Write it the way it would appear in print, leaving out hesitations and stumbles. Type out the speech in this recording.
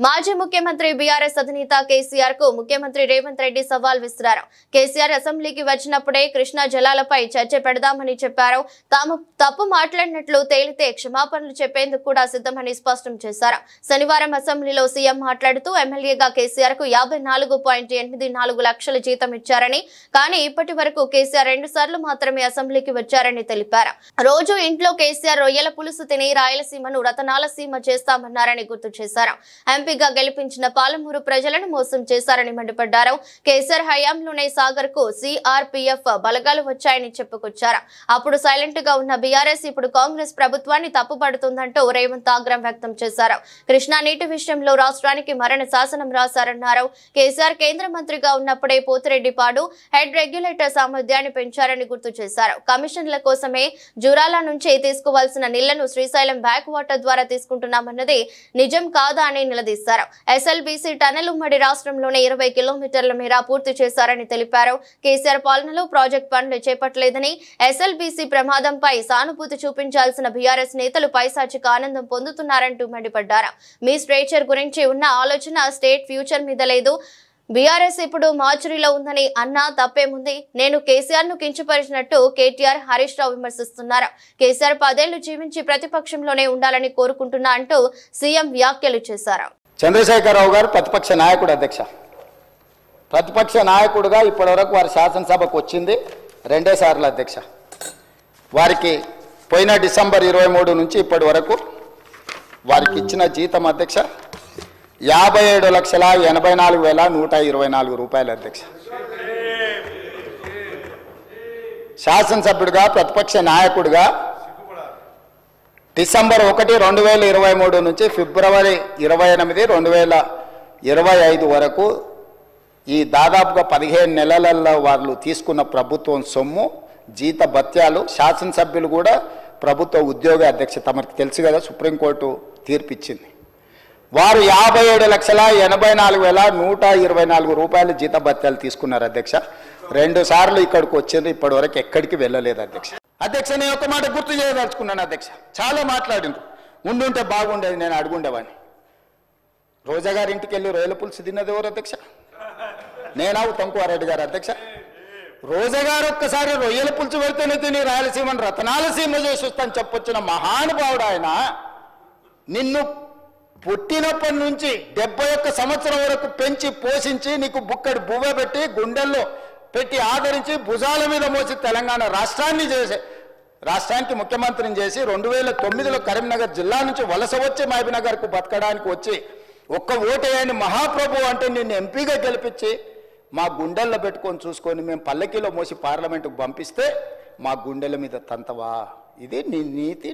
మాజీ ముఖ్యమంత్రి బీఆర్ఎస్ అధినేత కేసీఆర్ కు ముఖ్యమంత్రి రేవంత్ రెడ్డి సవాల్ విసిరారు. కేసీఆర్ అసెంబ్లీకి వచ్చినప్పుడే కృష్ణా జలాలపై చర్చ పెడదామని చెప్పారు. తాము తప్పు మాట్లాడినట్లు తేలితే క్షమాపణలు చెప్పేందుకు కూడా సిద్ధమని స్పష్టం చేశారు. శనివారం అసెంబ్లీలో సీఎం మాట్లాడుతూ ఎమ్మెల్యేగా కేసీఆర్ కు 54.84 లక్షల జీతం ఇచ్చారని, కానీ ఇప్పటి వరకు కేసీఆర్ 2 సార్లు మాత్రమే అసెంబ్లీకి వచ్చారని తెలిపారు. రోజు ఇంట్లో కేసీఆర్ రొయ్యల పులుసు తిని రాయలసీమను రతనాల సీమ చేస్తామన్నారని గుర్తు చేశారు. ఎంపీగా గెలిపించిన పాలమూరు ప్రజలను మోసం చేశారని మండిపడ్డారు. కేసీఆర్ హయాంలోనే సాగర్ కు సిఆర్పీఎఫ్ బలగాలు వచ్చాయని చెప్పుకొచ్చారు. అప్పుడు సైలెంట్ గా ఉన్న బీఆర్ఎస్ ఇప్పుడు కాంగ్రెస్ ప్రభుత్వాన్ని తప్పుపడుతుందంటూ రేవంత్ ఆగ్రహం వ్యక్తం చేశారు. కృష్ణా నీటి విషయంలో రాష్ట్రానికి మరణ శాసనం రాశారన్నారు. కేసీఆర్ కేంద్ర మంత్రిగా ఉన్నప్పుడే పోతిరెడ్డిపాడు హెడ్ రెగ్యులేటర్ సామర్థ్యాన్ని పెంచారని గుర్తు చేశారు. కమిషన్ల కోసమే జురాల నుంచి తీసుకోవాల్సిన నీళ్లను శ్రీశైలం బ్యాక్ వాటర్ ద్వారా తీసుకుంటున్నామన్నది నిజం కాదా అని నిలదీశారు. ఎస్ఎల్బీసీ టనెల్ ఉమ్మడి రాష్ట్రంలోనే 20 కిలోమీటర్ల మేర పూర్తి చేశారని తెలిపారు. కేసీఆర్ పాలనలో ప్రాజెక్ట్ పనులు చేపట్టలేదని, ఎస్ఎల్బీసీ ప్రమాదంపై సానుభూతి చూపించాల్సిన బీఆర్ఎస్ నేతలు పైశాచిక ఆనందం పొందుతున్నారంటూ మండిపడ్డారు. మీ స్ట్రేచర్ గురించి ఉన్న ఆలోచన స్టేట్ ఫ్యూచర్ మీద లేదు. బీఆర్ఎస్ ఇప్పుడు మార్చురీలో ఉందని అన్నా తప్పేముంది? నేను కేసీఆర్ ను కించపరిచినట్టు కేటీఆర్, హరీష్ రావు విమర్శిస్తున్నారు. కేసీఆర్ 10 ఏళ్లు జీవించి ప్రతిపక్షంలోనే ఉండాలని కోరుకుంటున్నా అంటూ సీఎం వ్యాఖ్యలు చేశారు. చంద్రశేఖరరావు గారు ప్రతిపక్ష నాయకుడు, అధ్యక్ష. ప్రతిపక్ష నాయకుడుగా ఇప్పటివరకు వారి శాసనసభకు వచ్చింది 2 సార్లు, అధ్యక్ష. వారికి పోయిన డిసెంబర్ 23 నుంచి ఇప్పటి వరకు వారికి ఇచ్చిన జీతం, అధ్యక్ష, 57,84,124 రూపాయలు, అధ్యక్ష. శాసనసభ్యుడిగా, ప్రతిపక్ష నాయకుడిగా డిసెంబర్ 1, 2023 నుంచి ఫిబ్రవరి 28, 2025 వరకు ఈ దాదాపుగా 15 నెలలలో వాళ్ళు తీసుకున్న ప్రభుత్వం సొమ్ము, జీత భత్యాలు, శాసనసభ్యులు కూడా ప్రభుత్వ ఉద్యోగ, అధ్యక్ష. తమకు తెలుసు కదా, సుప్రీంకోర్టు తీర్పిచ్చింది. వారు 57,84,124 రూపాయలు జీత భత్యాలు తీసుకున్నారు, అధ్యక్ష. 2 సార్లు ఇక్కడికి వచ్చింది, ఇప్పటి వరకు ఎక్కడికి వెళ్ళలేదు, అధ్యక్ష. అధ్యక్ష, నేను ఒక మాట గుర్తు చేయదలుచుకున్నాను, అధ్యక్ష. చాలా మాట్లాడిండ్రు, ఉండుంటే బాగుండేది, నేను అడుగుండేవాడిని. రోజా గారి ఇంటికి వెళ్ళి రొయ్యల పులుసు తిన్నది ఎవరు, అధ్యక్ష? నేనా ఉత్తమ్కుమారెడ్డి గారు, అధ్యక్ష? రోజా గారు ఒక్కసారి రొయ్యల పులుసు పెడితేనే తిని రాయలసీమను రతనాల సీమ చేసి వస్తాను చెప్పొచ్చిన మహానుభావుడు ఆయన. నిన్ను పుట్టినప్పటి నుంచి 71 సంవత్సరం వరకు పెంచి పోషించి నీకు బుక్కడి బువ్వ పెట్టి గుండెల్లో పెట్టి ఆదరించి భుజాల మీద మోసి తెలంగాణ రాష్ట్రానికి ముఖ్యమంత్రిని చేసి 2009లో కరీంనగర్ జిల్లా నుంచి వలస వచ్చి మహబూబ్నగర్కు బతకడానికి వచ్చి ఒక్క ఓటేయని మహాప్రభు అంటే నిన్ను ఎంపీగా గెలిపించి మా గుండెల్లో పెట్టుకొని చూసుకొని మేము పల్లకీలో మోసి పార్లమెంటుకు పంపిస్తే మా గుండెల మీద తంతవా? ఇది నీ నీతి.